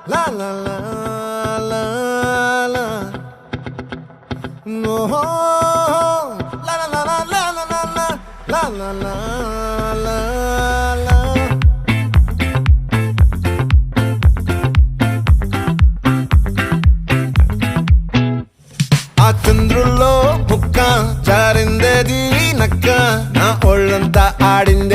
La la la la la. No. La la la la la la la la. La la la la la. ఆ చంద్రుల్లో ముక్క జారిందేది నక్క నా ఒళ్ళంతా ఆడింది